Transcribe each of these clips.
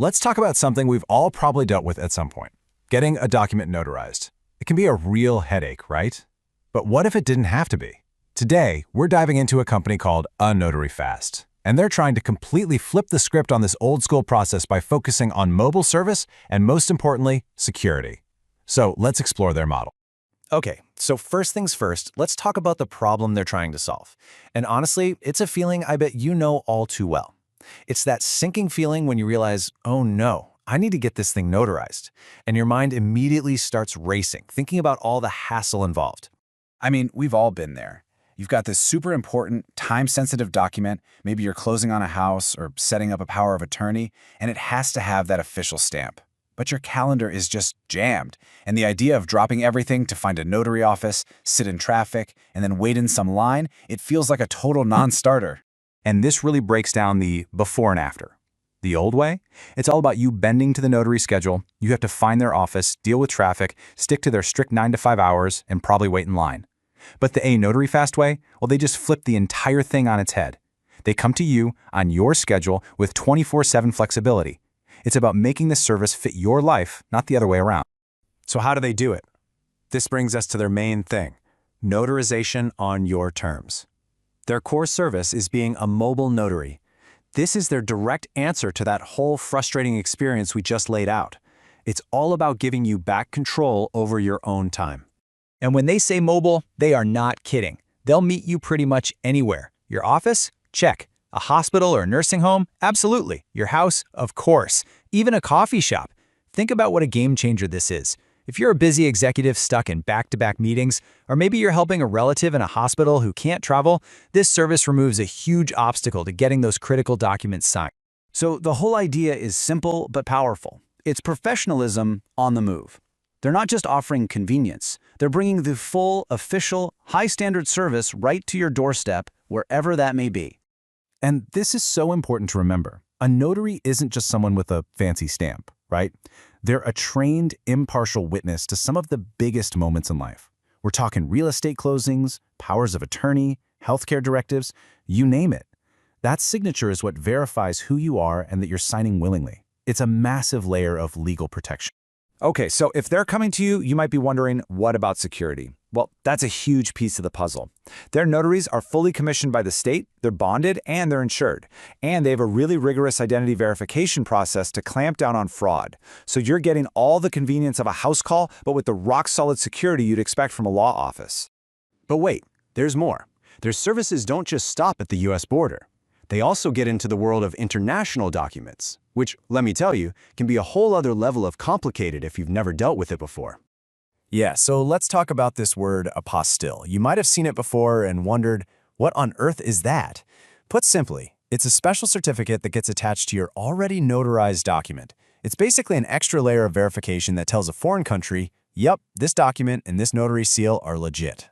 Let's talk about something we've all probably dealt with at some point, getting a document notarized. It can be a real headache, right? But what if it didn't have to be? Today, we're diving into a company called Notary Fast, and they're trying to completely flip the script on this old-school process by focusing on mobile service and, most importantly, security. So let's explore their model. Okay, so first things first, let's talk about the problem they're trying to solve. And honestly, it's a feeling I bet you know all too well. It's that sinking feeling when you realize, oh no, I need to get this thing notarized. And your mind immediately starts racing, thinking about all the hassle involved. I mean, we've all been there. You've got this super important, time-sensitive document, maybe you're closing on a house or setting up a power of attorney, and it has to have that official stamp. But your calendar is just jammed, and the idea of dropping everything to find a notary office, sit in traffic, and then wait in some line, it feels like a total non-starter. And this really breaks down the before and after. The old way? It's all about you bending to the notary schedule. You have to find their office, deal with traffic, stick to their strict 9 to 5 hours, and probably wait in line. But the Notary Fast way, well, they just flip the entire thing on its head. They come to you on your schedule with 24/7 flexibility. It's about making the service fit your life, not the other way around. So how do they do it? This brings us to their main thing, notarization on your terms. Their core service is being a mobile notary. This is their direct answer to that whole frustrating experience we just laid out. It's all about giving you back control over your own time. And when they say mobile, they are not kidding. They'll meet you pretty much anywhere. Your office? Check. A hospital or nursing home? Absolutely. Your house? Of course. Even a coffee shop. Think about what a game changer this is. If you're a busy executive stuck in back-to-back meetings, or maybe you're helping a relative in a hospital who can't travel, this service removes a huge obstacle to getting those critical documents signed. So the whole idea is simple but powerful. It's professionalism on the move. They're not just offering convenience. They're bringing the full, official, high-standard service right to your doorstep, wherever that may be. And this is so important to remember. A notary isn't just someone with a fancy stamp, right? They're a trained, impartial witness to some of the biggest moments in life. We're talking real estate closings, powers of attorney, healthcare directives, you name it. That signature is what verifies who you are and that you're signing willingly. It's a massive layer of legal protection. Okay, so if they're coming to you, you might be wondering, what about security? Well, that's a huge piece of the puzzle. Their notaries are fully commissioned by the state, they're bonded, and they're insured. And they have a really rigorous identity verification process to clamp down on fraud. So you're getting all the convenience of a house call, but with the rock-solid security you'd expect from a law office. But wait, there's more. Their services don't just stop at the US border. They also get into the world of international documents, which, let me tell you, can be a whole other level of complicated if you've never dealt with it before. Yeah, so let's talk about this word apostille. You might have seen it before and wondered, what on earth is that? Put simply, it's a special certificate that gets attached to your already notarized document. It's basically an extra layer of verification that tells a foreign country, yep, this document and this notary seal are legit.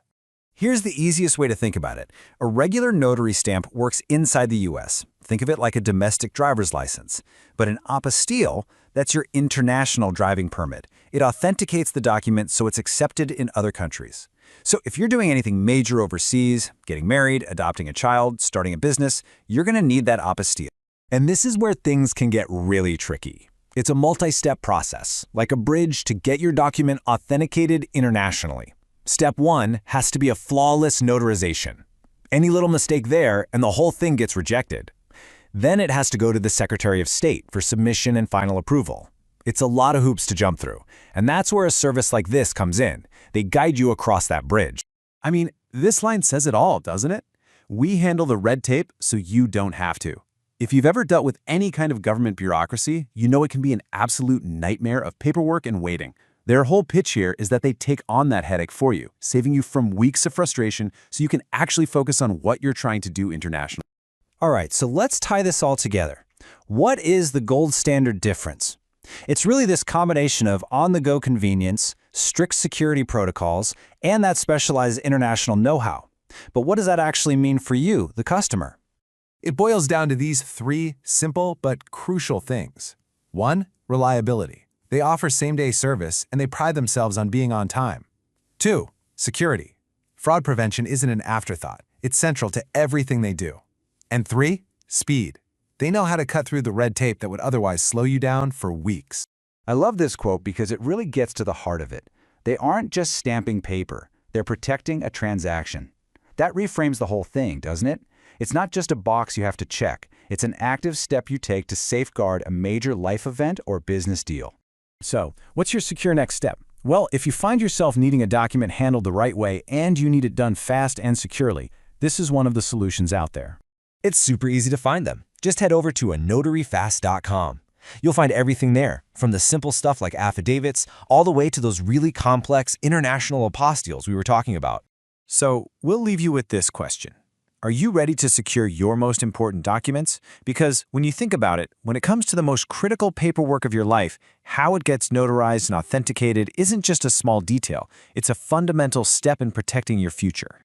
Here's the easiest way to think about it. A regular notary stamp works inside the US. Think of it like a domestic driver's license. But an apostille, that's your international driving permit. It authenticates the document so it's accepted in other countries. So if you're doing anything major overseas, getting married, adopting a child, starting a business, you're going to need that apostille. And this is where things can get really tricky. It's a multi-step process, like a bridge to get your document authenticated internationally. Step 1 has to be a flawless notarization. Any little mistake there, and the whole thing gets rejected. Then it has to go to the Secretary of State for submission and final approval. It's a lot of hoops to jump through, and that's where a service like this comes in. They guide you across that bridge. I mean, this line says it all, doesn't it? We handle the red tape so you don't have to. If you've ever dealt with any kind of government bureaucracy, you know it can be an absolute nightmare of paperwork and waiting. Their whole pitch here is that they take on that headache for you, saving you from weeks of frustration so you can actually focus on what you're trying to do internationally. All right, so let's tie this all together. What is the gold standard difference? It's really this combination of on-the-go convenience, strict security protocols, and that specialized international know-how. But what does that actually mean for you, the customer? It boils down to these 3 simple but crucial things. 1, reliability. They offer same-day service, and they pride themselves on being on time. 2, security. Fraud prevention isn't an afterthought. It's central to everything they do. And 3, speed. They know how to cut through the red tape that would otherwise slow you down for weeks. I love this quote because it really gets to the heart of it. They aren't just stamping paper, they're protecting a transaction. That reframes the whole thing, doesn't it? It's not just a box you have to check. It's an active step you take to safeguard a major life event or business deal. So, what's your secure next step? Well, if you find yourself needing a document handled the right way and you need it done fast and securely, this is one of the solutions out there. It's super easy to find them. Just head over to notaryfast.com. You'll find everything there, from the simple stuff like affidavits all the way to those really complex international apostilles we were talking about. So, we'll leave you with this question. Are you ready to secure your most important documents? Because when you think about it, when it comes to the most critical paperwork of your life, how it gets notarized and authenticated isn't just a small detail. It's a fundamental step in protecting your future.